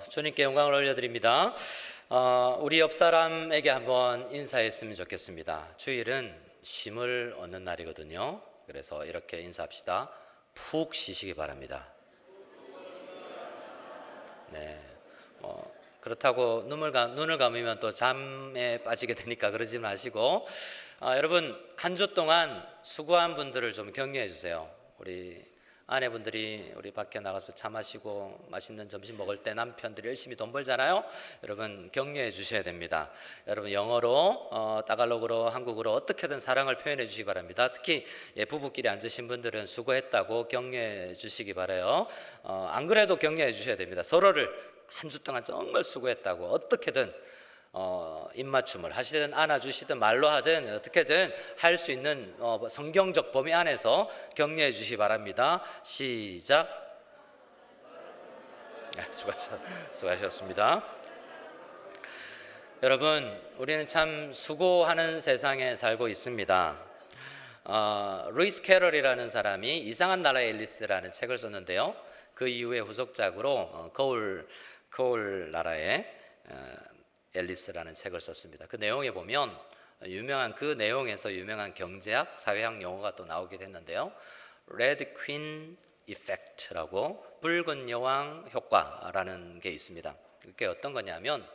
주님께 영광을 올려드립니다. 우리 옆 사람에게 한번 인사했으면 좋겠습니다. 주일은 쉼을 얻는 날이거든요. 그래서 이렇게 인사합시다. 푹 쉬시기 바랍니다. 네. 그렇다고 눈을 감으면 또 잠에 빠지게 되니까 그러지 마시고, 여러분 한 주 동안 수고한 분들을 좀 격려해 주세요. 우리 아내분들이 우리 밖에 나가서 차 마시고 맛있는 점심 먹을 때 남편들이 열심히 돈 벌잖아요. 여러분 격려해 주셔야 됩니다. 여러분 영어로 따갈로그로 한국어로 어떻게든 사랑을 표현해 주시기 바랍니다. 특히 부부끼리 앉으신 분들은 수고했다고 격려해 주시기 바라요. 안 그래도 격려해 주셔야 됩니다. 서로를 한 주 동안 정말 수고했다고 어떻게든 입맞춤을 하시든 안아주시든 말로 하든 어떻게든 할 수 있는 성경적 범위 안에서 격려해 주시기 바랍니다. 시작. 수고하셨습니다. 여러분 우리는 참 수고하는 세상에 살고 있습니다. 루이스 캐럴이라는 사람이 이상한 나라의 앨리스라는 책을 썼는데요. 그 이후에 후속작으로 거울 나라의 앨리스라는 책을 썼습니다. 그 내용에 보면 그 내용에서 유명한 경제학, 사회학 용어가 또 나오게 됐는데요. 레드 퀸 이펙트라고 붉은 여왕 효과라는 게 있습니다. 그게 어떤 거냐면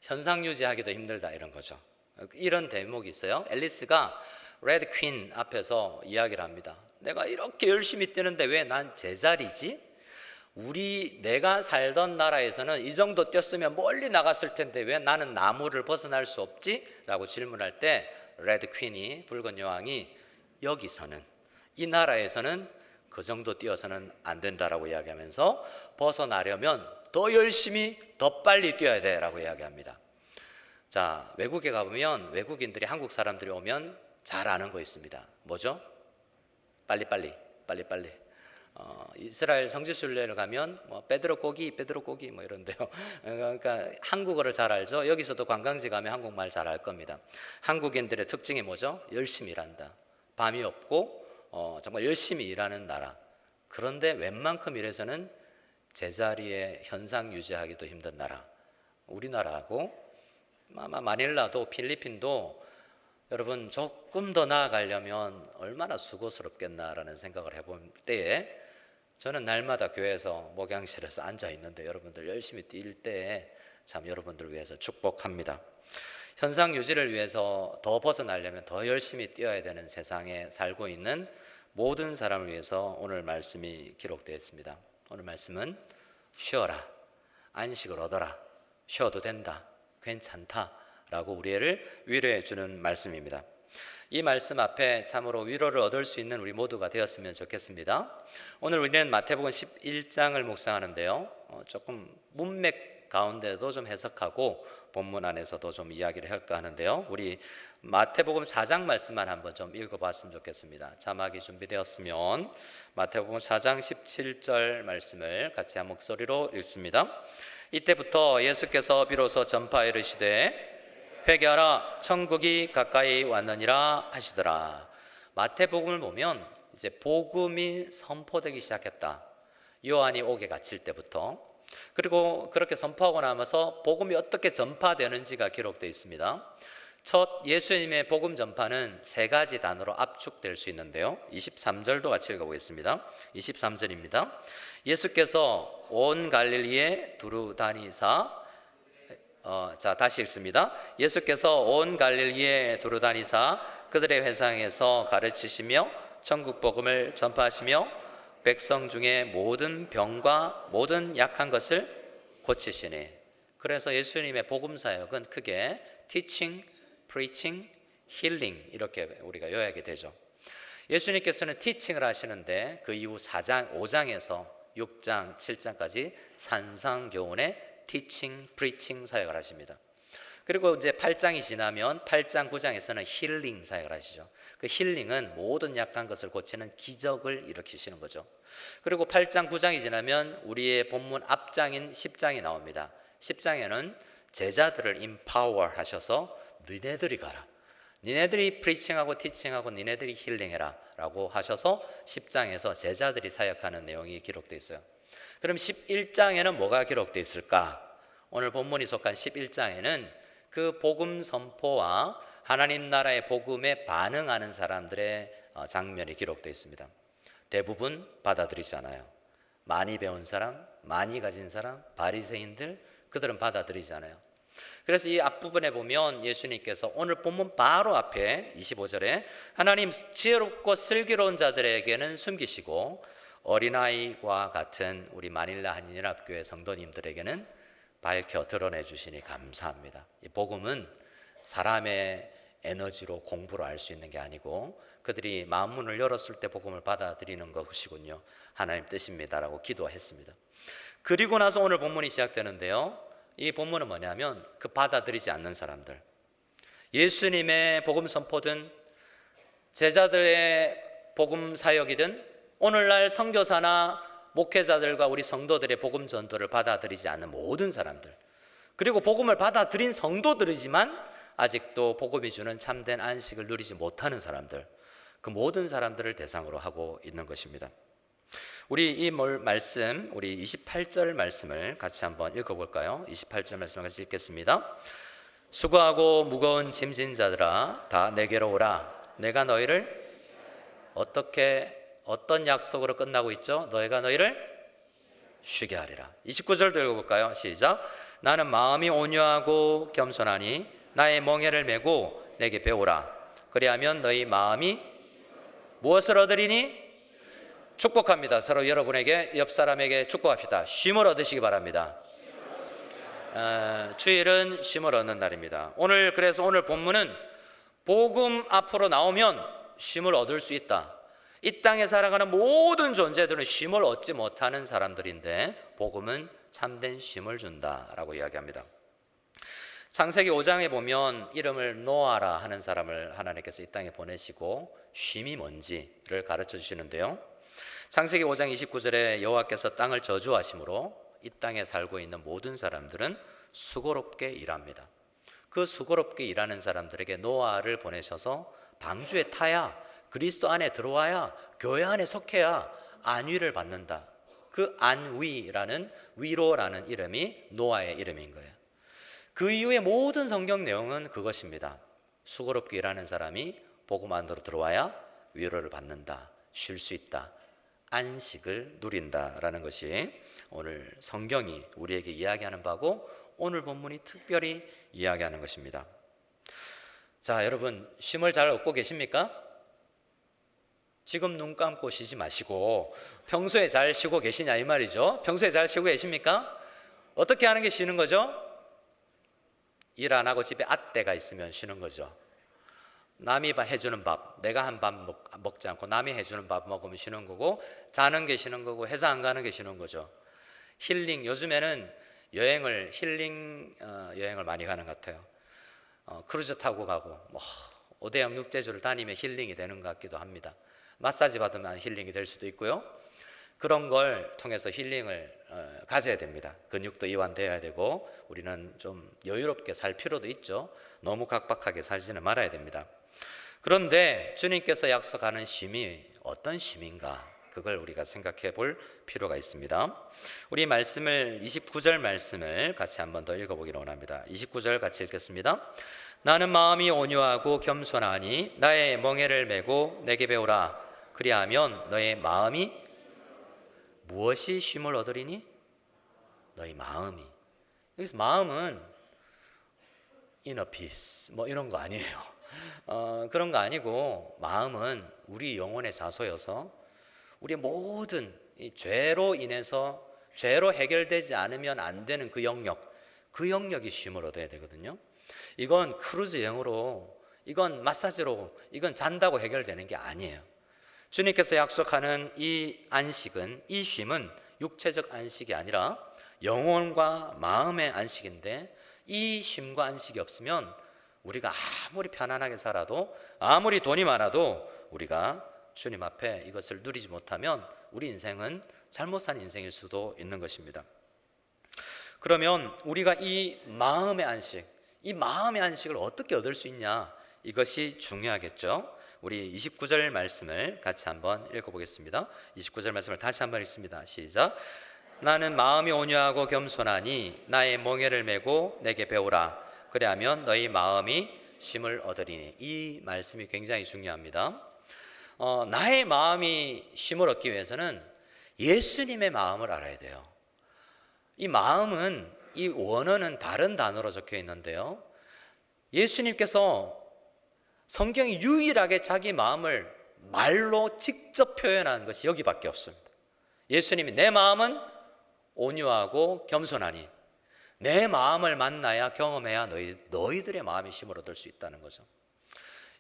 현상 유지하기도 힘들다 이런 거죠. 이런 대목이 있어요. 앨리스가 레드 퀸 앞에서 이야기를 합니다. 내가 이렇게 열심히 뛰는데 왜 난 제자리지? 내가 살던 나라에서는 이 정도 뛰었으면 멀리 나갔을 텐데 왜 나는 나무를 벗어날 수 없지? 라고 질문할 때 레드 퀸이 붉은 여왕이 여기서는 이 나라에서는 그 정도 뛰어서는 안 된다라고 이야기하면서 벗어나려면 더 열심히 더 빨리 뛰어야 돼 라고 이야기합니다. 자, 외국에 가보면 외국인들이 한국 사람들이 오면 잘 아는 거 있습니다. 뭐죠? 빨리빨리. 이스라엘 성지순례를 가면 베드로 고기 뭐 이런데요. 그러니까 한국어를 잘 알죠. 여기서도 관광지 가면 한국말 잘 알 겁니다. 한국인들의 특징이 뭐죠? 열심히 일한다. 밤이 없고 정말 열심히 일하는 나라. 그런데 웬만큼 일해서는 제자리에 현상 유지하기도 힘든 나라. 우리나라하고 아마 마닐라도 필리핀도 여러분 조금 더 나아가려면 얼마나 수고스럽겠나라는 생각을 해볼 때에 저는 날마다 교회에서 목양실에서 앉아 있는데 여러분들 열심히 뛸 때에 참 여러분들을 위해서 축복합니다. 현상 유지를 위해서 더 벗어나려면 더 열심히 뛰어야 되는 세상에 살고 있는 모든 사람을 위해서 오늘 말씀이 기록되어 있습니다. 오늘 말씀은 쉬어라, 안식을 얻어라, 쉬어도 된다, 괜찮다 라고 우리를 위로해 주는 말씀입니다. 이 말씀 앞에 참으로 위로를 얻을 수 있는 우리 모두가 되었으면 좋겠습니다. 오늘 우리는 마태복음 11장을 묵상하는데요. 조금 문맥 가운데도 좀 해석하고 본문 안에서도 좀 이야기를 할까 하는데요. 우리 마태복음 4장 말씀만 한번 좀 읽어봤으면 좋겠습니다. 자막이 준비되었으면 마태복음 4장 17절 말씀을 같이 한 목소리로 읽습니다. 이때부터 예수께서 비로소 전파에 이르시되 회개하라 천국이 가까이 왔느니라 하시더라. 마태복음을 보면 이제 복음이 선포되기 시작했다. 요한이 옥에 갇힐 때부터. 그리고 그렇게 선포하고 나면서 복음이 어떻게 전파되는지가 기록되어 있습니다. 첫 예수님의 복음 전파는 세 가지 단어로 압축될 수 있는데요. 23절도 같이 읽어보겠습니다. 23절입니다. 예수께서 온 갈릴리에 두루 다니사 다시 읽습니다. 예수께서 온 갈릴리에 두루 다니사 그들의 회상에서 가르치시며 천국 복음을 전파하시며 백성 중에 모든 병과 모든 약한 것을 고치시니. 그래서 예수님의 복음 사역은 크게 teaching, preaching, healing 이렇게 우리가 요약이 되죠. 예수님께서는 티칭을 하시는데 그 이후 4장, 5장에서 6장, 7장까지 산상교훈의 티칭, 프리칭 사역을 하십니다. 그리고 이제 8장이 지나면 8장, 9장에서는 힐링 사역을 하시죠. 그 힐링은 모든 약한 것을 고치는 기적을 일으키시는 거죠. 그리고 8장, 9장이 지나면 우리의 본문 앞장인 10장이 나옵니다. 10장에는 제자들을 empower 하셔서 너네들이 가라. 니네들이 프리칭하고 티칭하고 니네들이 힐링해라 라고 하셔서 10장에서 제자들이 사역하는 내용이 기록되어 있어요. 그럼 11장에는 뭐가 기록되어 있을까? 오늘 본문이 속한 11장에는 그 복음 선포와 하나님 나라의 복음에 반응하는 사람들의 장면이 기록되어 있습니다. 대부분 받아들이지 않아요. 많이 배운 사람, 많이 가진 사람, 바리새인들, 그들은 받아들이지 않아요. 그래서 이 앞부분에 보면 예수님께서 오늘 본문 바로 앞에 25절에 하나님 지혜롭고 슬기로운 자들에게는 숨기시고 어린아이와 같은 우리 마닐라 한인연합교회 성도님들에게는 밝혀 드러내 주시니 감사합니다. 이 복음은 사람의 에너지로 공부로 알 수 있는 게 아니고 그들이 마음문을 열었을 때 복음을 받아들이는 것이군요. 하나님 뜻입니다라고 기도했습니다. 그리고 나서 오늘 본문이 시작되는데요. 이 본문은 뭐냐면 그 받아들이지 않는 사람들, 예수님의 복음 선포든 제자들의 복음 사역이든 오늘날 선교사나 목회자들과 우리 성도들의 복음 전도를 받아들이지 않는 모든 사람들, 그리고 복음을 받아들인 성도들이지만 아직도 복음이 주는 참된 안식을 누리지 못하는 사람들, 그 모든 사람들을 대상으로 하고 있는 것입니다. 우리 이 말씀, 우리 28절 말씀을 같이 한번 읽어볼까요? 28절 말씀 같이 읽겠습니다. 수고하고 무거운 짐진 자들아 다 내게로 오라. 내가 너희를 어떤 약속으로 끝나고 있죠? 너희가 너희를 쉬게 하리라. 29절도 읽어볼까요? 시작. 나는 마음이 온유하고 겸손하니 나의 멍에를 메고 내게 배우라. 그리하면 너희 마음이 무엇을 얻으리니? 축복합니다. 서로 여러분에게, 옆 사람에게 축복합시다. 쉼을 얻으시기 바랍니다. 주일은 쉼을 얻는 날입니다. 그래서 오늘 본문은 복음 앞으로 나오면 쉼을 얻을 수 있다. 이 땅에 살아가는 모든 존재들은 쉼을 얻지 못하는 사람들인데 복음은 참된 쉼을 준다라고 이야기합니다. 창세기 5장에 보면 이름을 노아라 하는 사람을 하나님께서 이 땅에 보내시고 쉼이 뭔지를 가르쳐 주시는데요. 창세기 5장 29절에 여호와께서 땅을 저주하심으로 이 땅에 살고 있는 모든 사람들은 수고롭게 일합니다. 그 수고롭게 일하는 사람들에게 노아를 보내셔서 방주에 타야, 그리스도 안에 들어와야, 교회 안에 속해야 안위를 받는다. 그 안위라는, 위로라는 이름이 노아의 이름인 거예요. 그 이후의 모든 성경 내용은 그것입니다. 수고롭게 일하는 사람이 복음 안으로 들어와야 위로를 받는다, 쉴 수 있다, 안식을 누린다라는 것이 오늘 성경이 우리에게 이야기하는 바고 오늘 본문이 특별히 이야기하는 것입니다. 자, 여러분 쉼을 잘 얻고 계십니까? 지금 눈 감고 쉬지 마시고 평소에 잘 쉬고 계시냐 이 말이죠. 평소에 잘 쉬고 계십니까? 어떻게 하는 게 쉬는 거죠? 일 안 하고 집에 앗대가 있으면 쉬는 거죠. 남이 해주는 밥, 내가 한 밥 먹지 않고 남이 해주는 밥 먹으면 쉬는 거고, 자는 게 쉬는 거고, 회사 안 가는 게 쉬는 거죠. 힐링, 요즘에는 힐링 여행을 많이 가는 것 같아요. 크루즈 타고 가고, 5대양 육제주를 다니면 힐링이 되는 것 같기도 합니다. 마사지 받으면 힐링이 될 수도 있고요. 그런 걸 통해서 힐링을 가져야 됩니다. 근육도 이완되어야 되고 우리는 좀 여유롭게 살 필요도 있죠. 너무 각박하게 살지는 말아야 됩니다. 그런데 주님께서 약속하는 쉼이 어떤 쉼인가, 그걸 우리가 생각해 볼 필요가 있습니다. 우리 말씀을 29절 말씀을 같이 한번 더 읽어보기를 원합니다. 29절 같이 읽겠습니다. 나는 마음이 온유하고 겸손하니 나의 멍에를 메고 내게 배우라. 그리하면 너의 마음이 무엇이 쉼을 얻으리니? 너희 마음이. 여기서 마음은 inner peace 뭐 이런 거 아니에요. 그런 거 아니고 마음은 우리 영혼의 자소여서 우리의 모든 이 죄로 인해서 죄로 해결되지 않으면 안 되는 그 영역이 쉼을 얻어야 되거든요. 이건 크루즈 여행으로, 이건 마사지로, 이건 잔다고 해결되는 게 아니에요. 주님께서 약속하는 이 안식은, 이 쉼은 육체적 안식이 아니라 영혼과 마음의 안식인데, 이 쉼과 안식이 없으면 우리가 아무리 편안하게 살아도, 아무리 돈이 많아도 우리가 주님 앞에 이것을 누리지 못하면 우리 인생은 잘못 산 인생일 수도 있는 것입니다. 그러면 우리가 이 마음의 안식을 어떻게 얻을 수 있냐, 이것이 중요하겠죠. 우리 29절 말씀을 같이 한번 읽어보겠습니다. 29절 말씀을 다시 한번 읽습니다. 시작. 나는 마음이 온유하고 겸손하니 나의 멍에를 메고 내게 배우라. 그리하면 너희 마음이 쉼을 얻으리니. 이 말씀이 굉장히 중요합니다. 나의 마음이 쉼을 얻기 위해서는 예수님의 마음을 알아야 돼요. 이 마음은, 이 원어는 다른 단어로 적혀 있는데요, 예수님께서 성경이 유일하게 자기 마음을 말로 직접 표현하는 것이 여기밖에 없습니다. 예수님이 내 마음은 온유하고 겸손하니, 내 마음을 만나야 경험해야 너희들의 마음이 쉼을 얻을 수 있다는 거죠.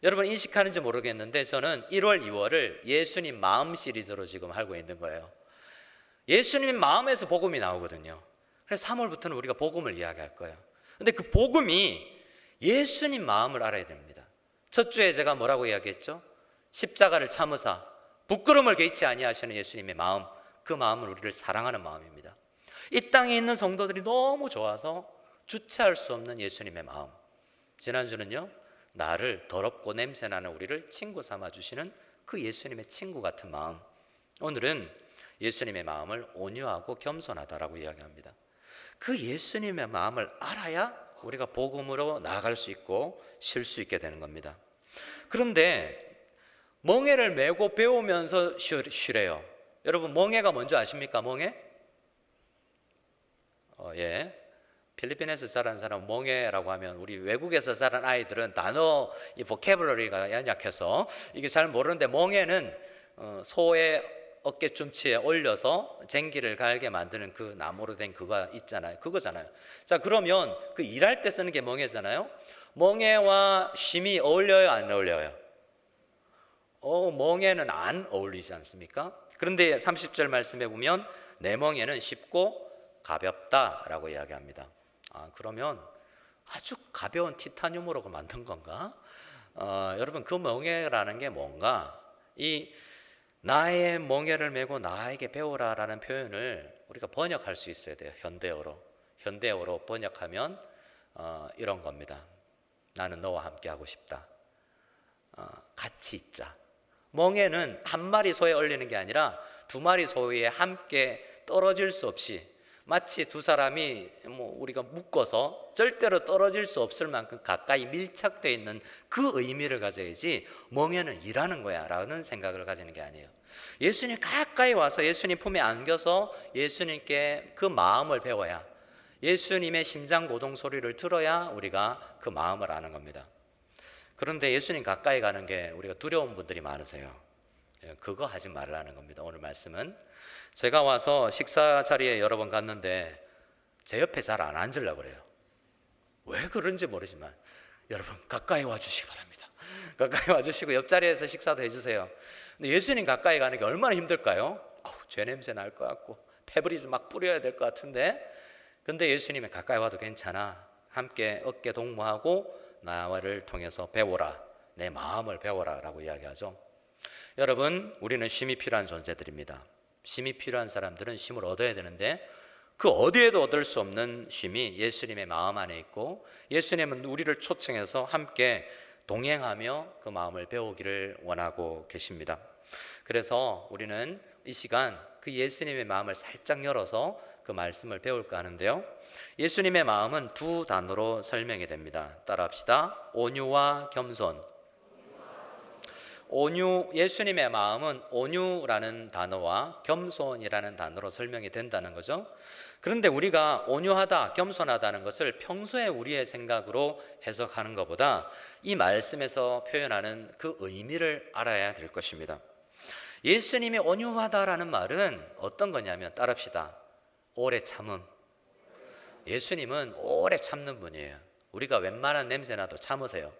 여러분 인식하는지 모르겠는데 저는 1월, 2월을 예수님 마음 시리즈로 지금 하고 있는 거예요. 예수님 마음에서 복음이 나오거든요. 그래서 3월부터는 우리가 복음을 이야기할 거예요. 근데 그 복음이 예수님 마음을 알아야 됩니다. 첫 주에 제가 뭐라고 이야기했죠? 십자가를 참으사 부끄러움을 개의치 아니하시는 예수님의 마음, 그 마음은 우리를 사랑하는 마음입니다. 이 땅에 있는 성도들이 너무 좋아서 주체할 수 없는 예수님의 마음. 지난주는요, 나를 더럽고 냄새나는 우리를 친구 삼아주시는 그 예수님의 친구 같은 마음. 오늘은 예수님의 마음을 온유하고 겸손하다라고 이야기합니다. 그 예수님의 마음을 알아야 우리가 복음으로 나아갈 수 있고 쉴 수 있게 되는 겁니다. 그런데 멍에를 메고 배우면서 쉬래요. 여러분 멍에가 뭔지 아십니까? 멍에? 예. 필리핀에서 자란 사람 멍에라고 하면, 우리 외국에서 자란 아이들은 단어 이 보캐블러리가 연약해서 이게 잘 모르는데, 멍에는 소의 어깨춤치에 올려서 쟁기를 갈게 만드는 그 나무로 된 그거 있잖아요. 그거잖아요. 자, 그러면 그 일할 때 쓰는 게 멍에잖아요. 멍에와 쉼이 어울려요, 안 어울려요? 멍에는 안 어울리지 않습니까? 그런데 30절 말씀에 보면 내 멍에는 쉽고 가볍다라고 이야기합니다. 그러면 아주 가벼운 티타늄으로 만든 건가? 여러분 그 멍에라는 게 뭔가? 이 나의 멍에를 메고 나에게 배우라라는 표현을 우리가 번역할 수 있어야 돼요. 현대어로 번역하면 이런 겁니다. 나는 너와 함께 하고 싶다. 같이 있자. 멍에는 한 마리 소에 올리는 게 아니라 두 마리 소에 함께 떨어질 수 없이, 마치 두 사람이 우리가 묶어서 절대로 떨어질 수 없을 만큼 가까이 밀착되어 있는 그 의미를 가져야지, 멍에는 일하는 거야 라는 생각을 가지는 게 아니에요. 예수님 가까이 와서 예수님 품에 안겨서 예수님께 그 마음을 배워야, 예수님의 심장 고동 소리를 들어야 우리가 그 마음을 아는 겁니다. 그런데 예수님 가까이 가는 게 우리가 두려운 분들이 많으세요. 그거 하지 말라는 겁니다. 오늘 말씀은 제가 와서 식사 자리에 여러 번 갔는데 제 옆에 잘 안 앉으려고 그래요. 왜 그런지 모르지만 여러분 가까이 와주시기 바랍니다. 가까이 와주시고 옆자리에서 식사도 해주세요. 근데 예수님 가까이 가는 게 얼마나 힘들까요? 죄 냄새 날 것 같고 페브리 좀 막 뿌려야 될 것 같은데, 근데 예수님이 가까이 와도 괜찮아. 함께 어깨 동무하고 나를 통해서 배워라. 내 마음을 배워라 라고 이야기하죠. 여러분 우리는 쉼이 필요한 존재들입니다. 쉼이 필요한 사람들은 쉼을 얻어야 되는데, 그 어디에도 얻을 수 없는 쉼이 예수님의 마음 안에 있고, 예수님은 우리를 초청해서 함께 동행하며 그 마음을 배우기를 원하고 계십니다. 그래서 우리는 이 시간 그 예수님의 마음을 살짝 열어서 그 말씀을 배울까 하는데요, 예수님의 마음은 두 단어로 설명이 됩니다. 따라합시다. 온유와 겸손. 온유, 예수님의 마음은 온유라는 단어와 겸손이라는 단어로 설명이 된다는 거죠. 그런데 우리가 온유하다, 겸손하다는 것을 평소에 우리의 생각으로 해석하는 것보다 이 말씀에서 표현하는 그 의미를 알아야 될 것입니다. 예수님이 온유하다라는 말은 어떤 거냐면, 따라합시다. 오래 참음. 예수님은 오래 참는 분이에요. 우리가 웬만한 냄새나도 참으세요.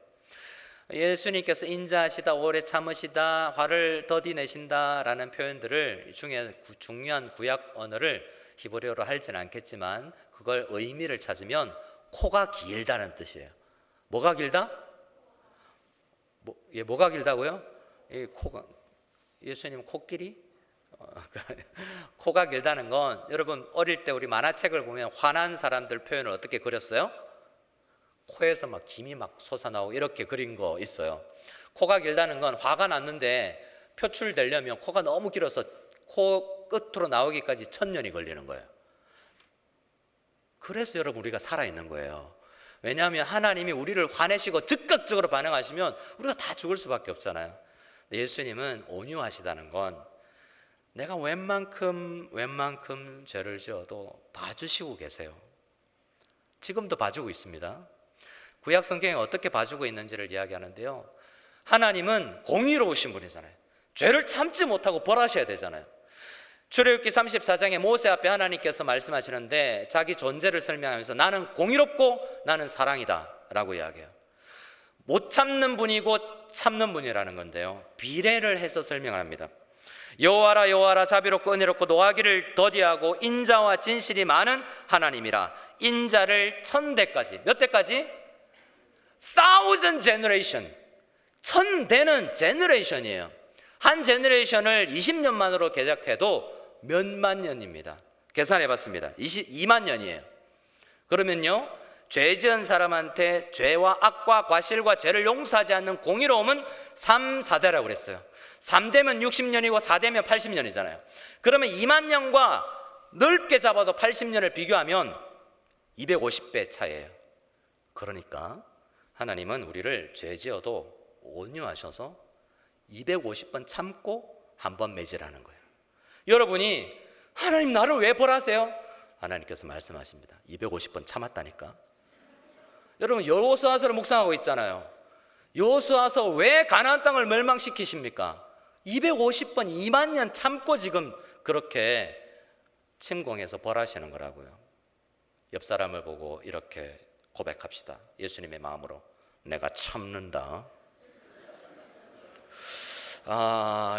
예수님께서 인자하시다, 오래 참으시다, 화를 더디 내신다 라는 표현들을 중에 중요한 구약 언어를 히브리어로 하지는 않겠지만, 그걸 의미를 찾으면 코가 길다는 뜻이에요. 뭐가 길다? 뭐가 길다고요? 코가, 예수님 코끼리? 코가 길다는 건, 여러분 어릴 때 우리 만화책을 보면 화난 사람들 표현을 어떻게 그렸어요? 코에서 막 김이 막 솟아나오고 이렇게 그린 거 있어요. 코가 길다는 건 화가 났는데 표출되려면 코가 너무 길어서 코 끝으로 나오기까지 1000년이 걸리는 거예요. 그래서 여러분 우리가 살아있는 거예요. 왜냐하면 하나님이 우리를 화내시고 즉각적으로 반응하시면 우리가 다 죽을 수밖에 없잖아요. 예수님은 온유하시다는 건 내가 웬만큼 죄를 지어도 봐주시고 계세요. 지금도 봐주고 있습니다. 구약 성경에 어떻게 봐주고 있는지를 이야기하는데요, 하나님은 공의로우신 분이잖아요. 죄를 참지 못하고 벌하셔야 되잖아요. 출애굽기 34장에 모세 앞에 하나님께서 말씀하시는데 자기 존재를 설명하면서 나는 공의롭고 나는 사랑이다 라고 이야기해요. 못 참는 분이고 참는 분이라는 건데요, 비례를 해서 설명을 합니다. 여호와라 여호와라 자비롭고 은혜롭고 노하기를 더디하고 인자와 진실이 많은 하나님이라. 인자를 1000대까지, 몇 대까지? 1000 generation, 1000대는 제너레이션이에요. 한 제너레이션을 20년만으로 계약해도 몇만 년입니다. 계산해 봤습니다. 22만 년이에요. 그러면요, 죄 지은 사람한테 죄와 악과 과실과 죄를 용서하지 않는 공의로움은 3, 4대라고 그랬어요. 3대면 60년이고 4대면 80년이잖아요. 그러면 2만 년과 넓게 잡아도 80년을 비교하면 250배 차이예요. 그러니까 하나님은 우리를 죄 지어도 온유하셔서 250번 참고 한 번 매질하는 거예요. 여러분이 하나님 나를 왜 벌하세요? 하나님께서 말씀하십니다. 250번 참았다니까. 여러분 여호수아서를 묵상하고 있잖아요. 여호수아서 왜 가나안 땅을 멸망시키십니까? 250번 2만 년 참고 지금 그렇게 침공해서 벌하시는 거라고요. 옆 사람을 보고 이렇게 고백합시다. 예수님의 마음으로, 내가 참는다.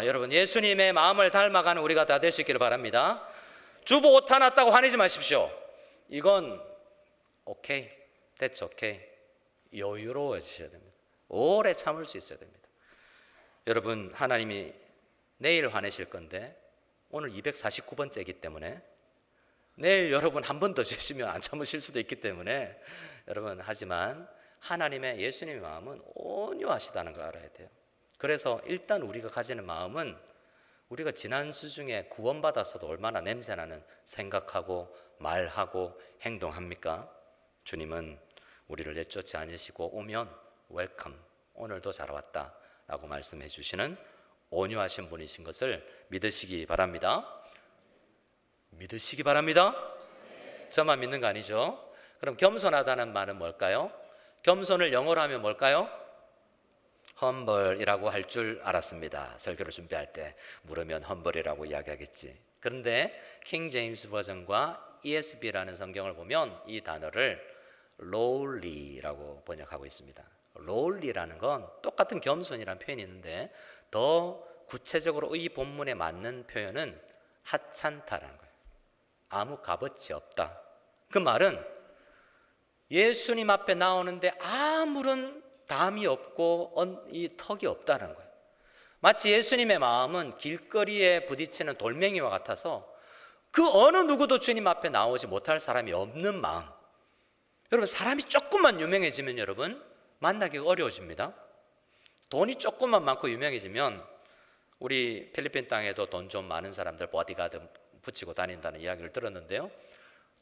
여러분 예수님의 마음을 닮아가는 우리가 다 될 수 있기를 바랍니다. 주보 오타 났다고 화내지 마십시오. 이건 오케이, that's okay. 여유로워지셔야 됩니다. 오래 참을 수 있어야 됩니다. 여러분 하나님이 내일 화내실 건데 오늘 249번째이기 때문에 내일 여러분 한 번 더 죄시면 안 참으실 수도 있기 때문에 여러분, 하지만 하나님의 예수님의 마음은 온유하시다는 걸 알아야 돼요. 그래서 일단 우리가 가지는 마음은 우리가 지난 주 중에 구원받았어도 얼마나 냄새나는 생각하고 말하고 행동합니까? 주님은 우리를 내쫓지 않으시고 오면 웰컴, 오늘도 잘 왔다 라고 말씀해 주시는 온유하신 분이신 것을 믿으시기 바랍니다. 믿으시기 바랍니다. 저만 믿는 거 아니죠? 그럼 겸손하다는 말은 뭘까요? 겸손을 영어로 하면 뭘까요? humble이라고 할 줄 알았습니다. 설교를 준비할 때 물으면 humble이라고 이야기하겠지. 그런데 킹 제임스 버전과 ESV라는 성경을 보면 이 단어를 lowly라고 번역하고 있습니다. lowly라는 건 똑같은 겸손이라는 표현이 있는데 더 구체적으로 이 본문에 맞는 표현은 하찮다라는 거예요. 아무 값어치 없다. 그 말은 예수님 앞에 나오는데 아무런 담이 없고 이 턱이 없다는 거예요. 마치 예수님의 마음은 길거리에 부딪히는 돌멩이와 같아서 그 어느 누구도 주님 앞에 나오지 못할 사람이 없는 마음. 여러분 사람이 조금만 유명해지면 여러분 만나기가 어려워집니다. 돈이 조금만 많고 유명해지면, 우리 필리핀 땅에도 돈 좀 많은 사람들 보디가드 붙이고 다닌다는 이야기를 들었는데요,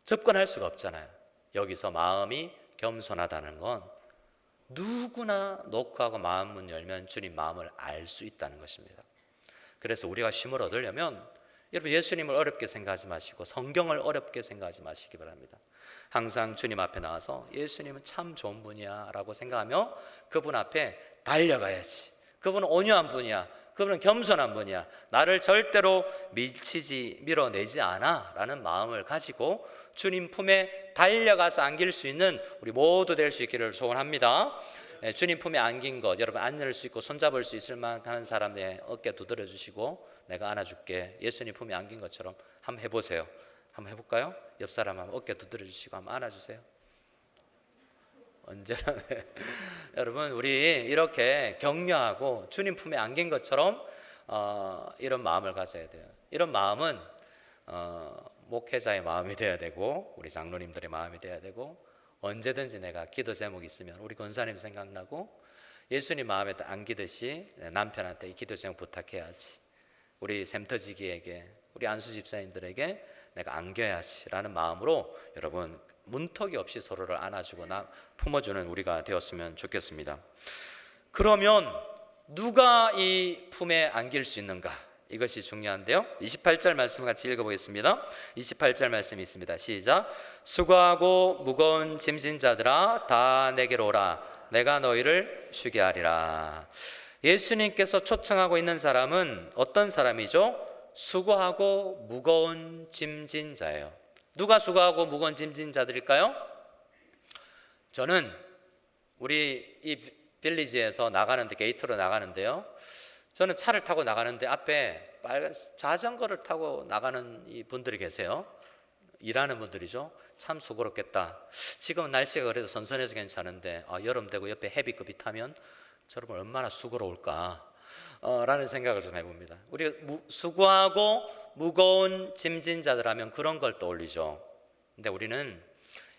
접근할 수가 없잖아요. 여기서 마음이 겸손하다는 건 누구나 노크하고 마음 문 열면 주님 마음을 알 수 있다는 것입니다. 그래서 우리가 쉼을 얻으려면 여러분 예수님을 어렵게 생각하지 마시고 성경을 어렵게 생각하지 마시기 바랍니다. 항상 주님 앞에 나와서 예수님은 참 좋은 분이야 라고 생각하며 그분 앞에 달려가야지. 그분은 온유한 분이야, 그분은 겸손한 분이야, 나를 절대로 밀어내지 않아 라는 마음을 가지고 주님 품에 달려가서 안길 수 있는 우리 모두 될 수 있기를 소원합니다. 주님 품에 안긴 것, 여러분 안을 수 있고 손잡을 수 있을 만한 사람의 어깨 두드려 주시고 내가 안아줄게, 예수님 품에 안긴 것처럼 한번 해보세요. 한번 해볼까요? 옆 사람 한번 어깨 두드려 주시고 한번 안아주세요. 언제나 여러분 우리 이렇게 격려하고 주님 품에 안긴 것처럼 이런 마음을 가져야 돼요. 이런 마음은 목회자의 마음이 돼야 되고 우리 장로님들의 마음이 돼야 되고, 언제든지 내가 기도 제목이 있으면 우리 권사님 생각나고 예수님 마음에 안기듯이 남편한테 이 기도 제목 부탁해야지. 우리 샘터지기에게, 우리 안수 집사님들에게 내가 안겨야지라는 마음으로 여러분 문턱이 없이 서로를 안아주고 품어주는 우리가 되었으면 좋겠습니다. 그러면 누가 이 품에 안길 수 있는가? 이것이 중요한데요. 28절 말씀 같이 읽어보겠습니다. 28절 말씀이 있습니다. 시작. 수고하고 무거운 짐진 자들아 다 내게로 오라. 내가 너희를 쉬게 하리라. 예수님께서 초청하고 있는 사람은 어떤 사람이죠? 수고하고 무거운 짐진 자예요. 누가 수고하고 무거운 짐진 자들일까요? 저는 우리 이 빌리지에서 나가는데, 게이트로 나가는데요, 저는 차를 타고 나가는데 앞에 빨간 자전거를 타고 나가는 이 분들이 계세요. 일하는 분들이죠. 참 수고롭겠다. 지금은 날씨가 그래도 선선해서 괜찮은데 여름 되고 옆에 헤비급이 타면 저러면 얼마나 수고로울까 라는 생각을 좀 해봅니다. 우리가 수고하고 무거운 짐진 자들 하면 그런 걸 떠올리죠. 근데 우리는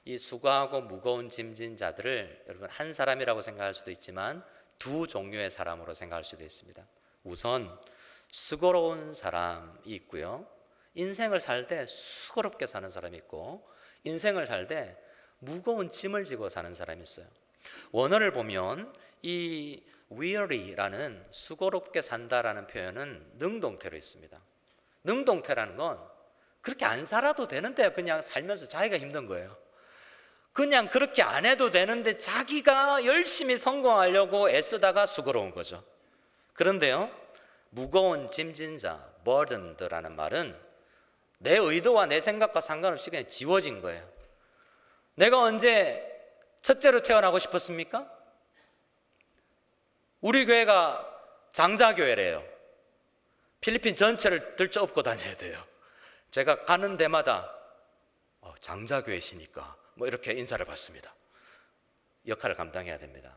이 수고하고 무거운 짐진 자들을 여러분 한 사람이라고 생각할 수도 있지만 두 종류의 사람으로 생각할 수도 있습니다. 우선 수고로운 사람이 있고요, 인생을 살 때 수고롭게 사는 사람이 있고, 인생을 살 때 무거운 짐을 지고 사는 사람이 있어요. 원어를 보면 이 weary라는 수고롭게 산다라는 표현은 능동태로 있습니다. 능동태라는 건 그렇게 안 살아도 되는데 그냥 살면서 자기가 힘든 거예요. 그냥 그렇게 안 해도 되는데 자기가 열심히 성공하려고 애쓰다가 수고로운 거죠. 그런데요, 무거운 짐진 자, burdened라는 말은 내 의도와 내 생각과 상관없이 그냥 지워진 거예요. 내가 언제 첫째로 태어나고 싶었습니까? 우리 교회가 장자교회래요. 필리핀 전체를 들쳐업고 다녀야 돼요. 제가 가는 데마다 장자교회시니까 뭐 이렇게 인사를 받습니다. 역할을 감당해야 됩니다.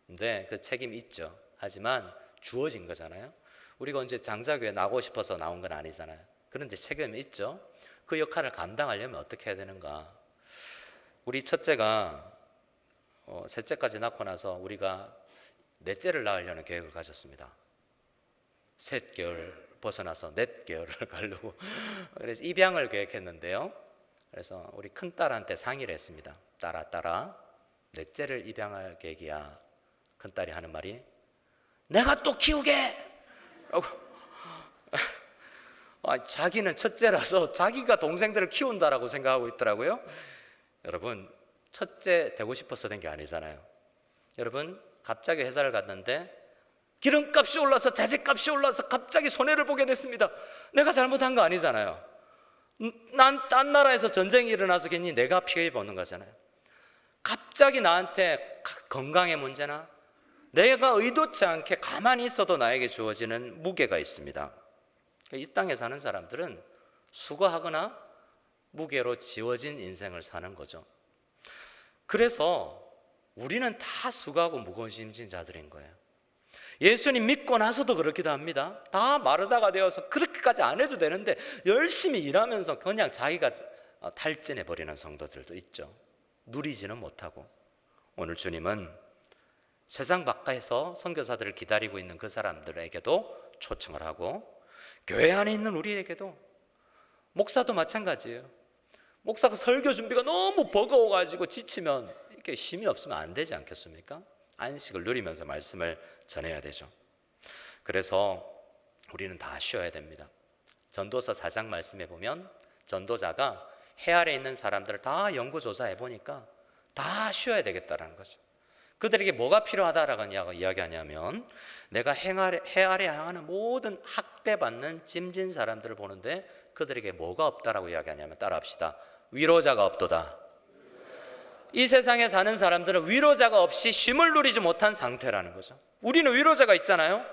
근데 그 책임이 있죠. 하지만 주어진 거잖아요. 우리가 언제 장자교회 나오고 싶어서 나온 건 아니잖아요. 그런데 책임이 있죠. 그 역할을 감당하려면 어떻게 해야 되는가? 우리 첫째가 셋째까지 낳고 나서 우리가 넷째를 낳으려는 계획을 가졌습니다. 3개월 벗어나서 4개월을 가려고. 그래서 입양을 계획했는데요, 그래서 우리 큰딸한테 상의를 했습니다. 딸아, 넷째를 입양할 계획이야. 큰딸이 하는 말이 내가 또 키우게! 자기는 첫째라서 자기가 동생들을 키운다라고 생각하고 있더라고요. 여러분, 첫째 되고 싶어서 된 게 아니잖아요. 여러분, 갑자기 회사를 갔는데 기름값이 올라서 자재값이 올라서 갑자기 손해를 보게 됐습니다. 내가 잘못한 거 아니잖아요. 난 딴 나라에서 전쟁이 일어나서 괜히 내가 피해 보는 거잖아요. 갑자기 나한테 건강의 문제나 내가 의도치 않게 가만히 있어도 나에게 주어지는 무게가 있습니다. 이 땅에 사는 사람들은 수고하거나 무게로 지워진 인생을 사는 거죠. 그래서 우리는 다 수고하고 무거운 짐진 자들인 거예요. 예수님 믿고 나서도 그렇기도 합니다. 다 마르다가 되어서 그렇게까지 안 해도 되는데 열심히 일하면서 그냥 자기가 탈진해 버리는 성도들도 있죠. 누리지는 못하고. 오늘 주님은 세상 바깥에서 선교사들을 기다리고 있는 그 사람들에게도 초청을 하고, 교회 안에 있는 우리에게도, 목사도 마찬가지예요. 목사가 설교 준비가 너무 버거워가지고 지치면 이렇게 쉼이 없으면 안 되지 않겠습니까? 안식을 누리면서 말씀을 전해야 되죠. 그래서 우리는 다 쉬어야 됩니다. 전도서 4장 말씀에 보면 전도자가 해 아래 있는 사람들을 다 연구조사해 보니까 다 쉬어야 되겠다라는 거죠. 그들에게 뭐가 필요하다라고 이야기하냐면, 내가 해 아래 향하는 모든 학대받는 짐진 사람들을 보는데 그들에게 뭐가 없다라고 이야기하냐면, 따라합시다. 위로자가 없도다. 이 세상에 사는 사람들은 위로자가 없이 쉼을 누리지 못한 상태라는 거죠. 우리는 위로자가 있잖아요.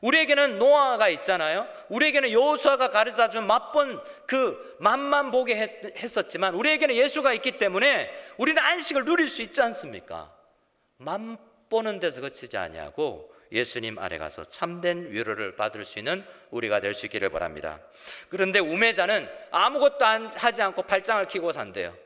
우리에게는 노아가 있잖아요. 우리에게는 여호수아가 가르쳐준 맛본 그 맛만 보게 했었지만 우리에게는 예수가 있기 때문에 우리는 안식을 누릴 수 있지 않습니까? 맛보는 데서 그치지 아니하고 예수님 아래 가서 참된 위로를 받을 수 있는 우리가 될 수 있기를 바랍니다. 그런데 우매자는 아무것도 하지 않고 팔짱을 끼고 산대요.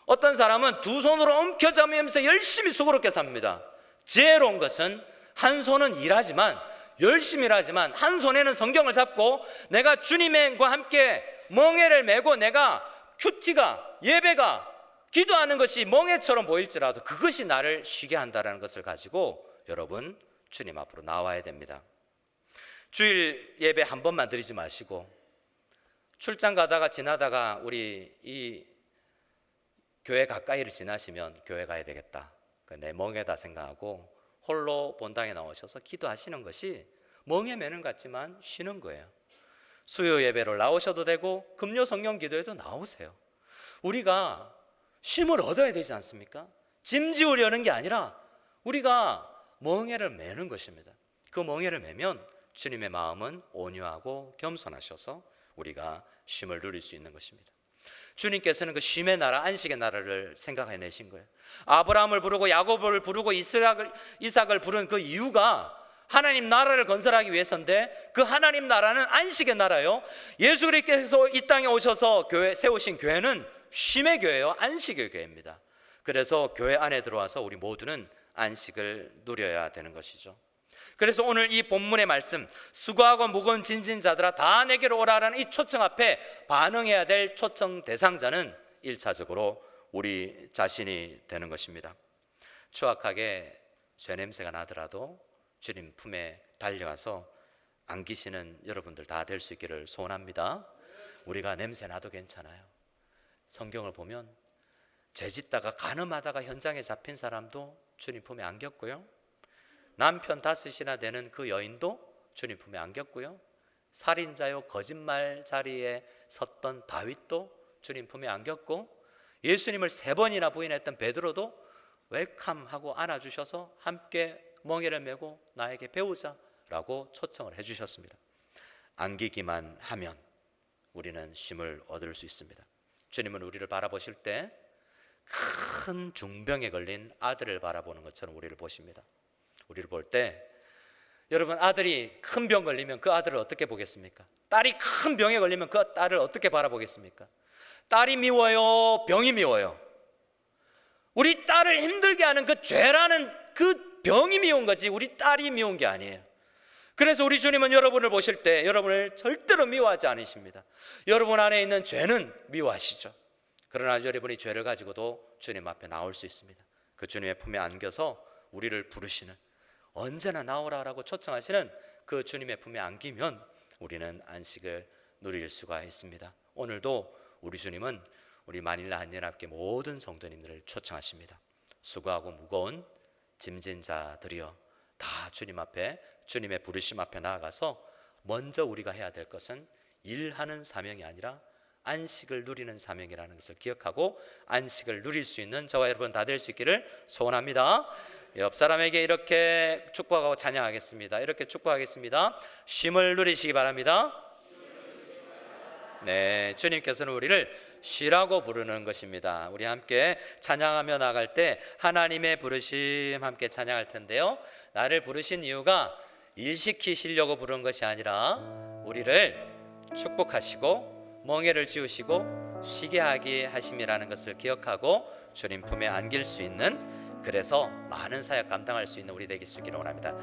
어떤 사람은 두 손으로 움켜잡으면서 열심히 수고롭게 삽니다. 지혜로운 것은 한 손은 일하지만 열심히 하지만 한 손에는 성경을 잡고 내가 주님과 함께 멍에를 메고 내가 큐티가 예배가 기도하는 것이 멍에처럼 보일지라도 그것이 나를 쉬게 한다는 것을 가지고 여러분 주님 앞으로 나와야 됩니다. 주일 예배 한 번만 드리지 마시고 출장 가다가 지나다가 우리 이 교회 가까이를 지나시면 교회 가야 되겠다, 내 멍에다 생각하고 홀로 본당에 나오셔서 기도하시는 것이 멍에 매는 것 같지만 쉬는 거예요. 수요 예배를 나오셔도 되고 금요 성령 기도에도 나오세요. 우리가 쉼을 얻어야 되지 않습니까? 짐 지우려는 게 아니라 우리가 멍에를 매는 것입니다. 그 멍에를 매면 주님의 마음은 온유하고 겸손하셔서 우리가 쉼을 누릴 수 있는 것입니다. 주님께서는 그 쉼의 나라, 안식의 나라를 생각해내신 거예요. 아브라함을 부르고 야곱을 부르고 이삭을 부른 그 이유가 하나님 나라를 건설하기 위해서인데, 그 하나님 나라는 안식의 나라예요. 예수 그리스도께서 이 땅에 오셔서 세우신 교회는 쉼의 교회예요. 안식의 교회입니다. 그래서 교회 안에 들어와서 우리 모두는 안식을 누려야 되는 것이죠. 그래서 오늘 이 본문의 말씀, 수고하고 무거운 짐진 자들아 다 내게로 오라라는 이 초청 앞에 반응해야 될 초청 대상자는 1차적으로 우리 자신이 되는 것입니다. 추악하게 죄 냄새가 나더라도 주님 품에 달려와서 안기시는 여러분들 다 될 수 있기를 소원합니다. 우리가 냄새 나도 괜찮아요. 성경을 보면 죄 짓다가 간음하다가 현장에 잡힌 사람도 주님 품에 안겼고요, 남편 5이나 되는 그 여인도 주님 품에 안겼고요, 살인자요 거짓말 자리에 섰던 다윗도 주님 품에 안겼고, 예수님을 3번이나 부인했던 베드로도 웰컴하고 안아주셔서 함께 멍에를 메고 나에게 배우자라고 초청을 해주셨습니다. 안기기만 하면 우리는 쉼을 얻을 수 있습니다. 주님은 우리를 바라보실 때 큰 중병에 걸린 아들을 바라보는 것처럼 우리를 보십니다. 우리를 볼 때, 여러분 아들이 큰 병 걸리면 그 아들을 어떻게 보겠습니까? 딸이 큰 병에 걸리면 그 딸을 어떻게 바라보겠습니까? 딸이 미워요, 병이 미워요? 우리 딸을 힘들게 하는 그 죄라는 그 병이 미운 거지 우리 딸이 미운 게 아니에요. 그래서 우리 주님은 여러분을 보실 때 여러분을 절대로 미워하지 않으십니다. 여러분 안에 있는 죄는 미워하시죠. 그러나 여러분이 죄를 가지고도 주님 앞에 나올 수 있습니다. 그 주님의 품에 안겨서 우리를 부르시는, 언제나 나오라라고 초청하시는 그 주님의 품에 안기면 우리는 안식을 누릴 수가 있습니다. 오늘도 우리 주님은 우리 마닐라 한연합교 모든 성도님들을 초청하십니다. 수고하고 무거운 짐진 자들이여 다 주님 앞에, 주님의 부르심 앞에 나아가서 먼저 우리가 해야 될 것은 일하는 사명이 아니라 안식을 누리는 사명이라는 것을 기억하고 안식을 누릴 수 있는 저와 여러분 다 될 수 있기를 소원합니다. 옆 사람에게 이렇게 축복하고 찬양하겠습니다. 이렇게 축복하겠습니다. 쉼을 누리시기 바랍니다. 네, 주님께서는 우리를 쉬라고 부르는 것입니다. 우리 함께 찬양하며 나갈 때 하나님의 부르심 함께 찬양할 텐데요, 나를 부르신 이유가 일 시키시려고 부른 것이 아니라 우리를 축복하시고 멍에를 지우시고 쉬게 하게 하심이라는 것을 기억하고 주님 품에 안길 수 있는, 그래서 많은 사역 감당할 수 있는 우리 되길 수 있기를 원합니다.